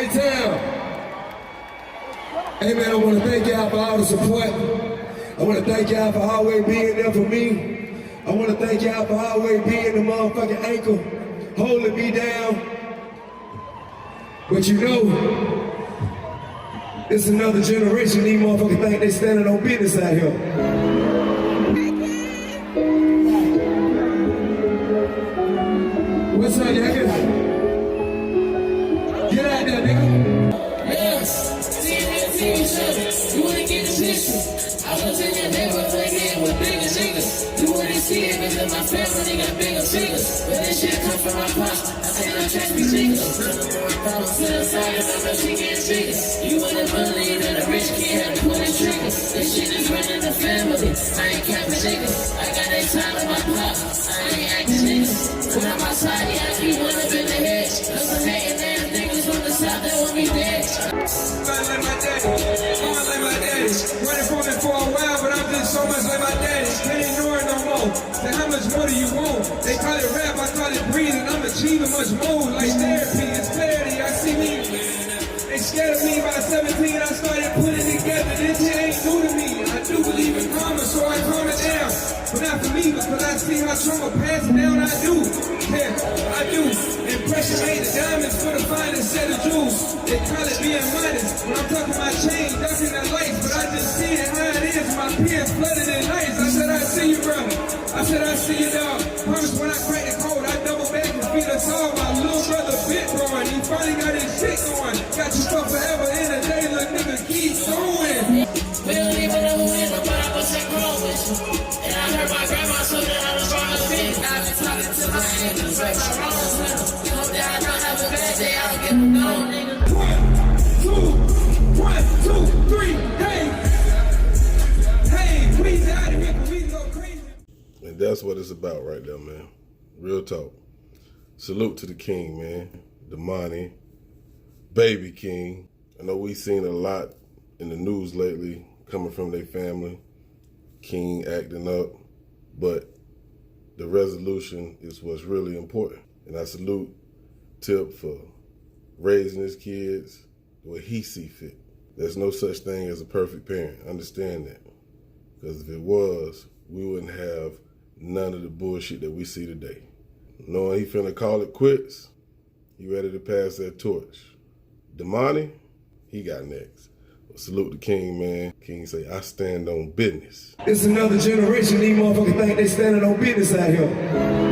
A-Town. Hey man, I want to thank y'all for all the support. I want to thank y'all for always being there for me. I want to thank y'all for always being the motherfucking ankle, holding me down. But you know, it's another generation, these motherfuckers think they standing on business out here. What's up, y'all? Get out there, nigga. You wanna get the picture? I was in your neighborhood playing with bigger niggas. You wouldn't see it because my family got bigger figures. But this shit come from my pop. I say I'm trying to be bigger. Problems to the side and I'm actually getting bigger. You wouldn't believe that a rich kid had to pull the triggers. This shit is running the family. I ain't capping niggas. I got that time with my pop. I ain't acting niggas. When I'm outside, yeah, I keep one up in the hedge. Cause some hating ass niggas from the south that want me dead. Like my daddy, like my daddy. Running for me for a while, but I'm just so much like my daddy. Can't ignore it no more. Say how much more do you want? They call it rap, I call it breathing. I'm achieving much more like therapy. It's clarity. I see me. They scared of me by 17. I started putting together. This shit ain't new to me. I do believe in karma, so I calm it down. But not for me, because I see how trauma passed down. I do. Yeah, I do. Impression made the diamonds for the finest set of jewels. They call it being modest. When I'm talking my chain, ducking the lights, but I just see it how it is. My peers flooded in lights. I said, I see you, brother. I said, I see you, dog. Promise when I crack the code, I double back and feed us all. My little brother bit growing. He finally got his shit going. Got you for forever in a day, little nigga, keep going. We don't even know who is, but I was that grown with you. And I heard my grandma so that I was wrong with me. I've been talking to my enemies, right my wrongs with them. You hope that I don't have a bad day, I don't give a no, nigga. 1, 2, 3, hey! Hey, please out of here, but we go crazy. And that's what it's about right there, man. Real talk. Salute to the king, man. Domani, baby king. I know we seen a lot in the news lately coming from their family. King acting up, but the resolution is what's really important. And I salute Tip for raising his kids the way he see fit. There's no such thing as a perfect parent. Understand that. Because if it was, we wouldn't have none of the bullshit that we see today. Knowing he finna call it quits, he ready to pass that torch. Domani, he got next. Salute the king, man. King say, I stand on business. It's another generation, these motherfuckers think they standing on business out here.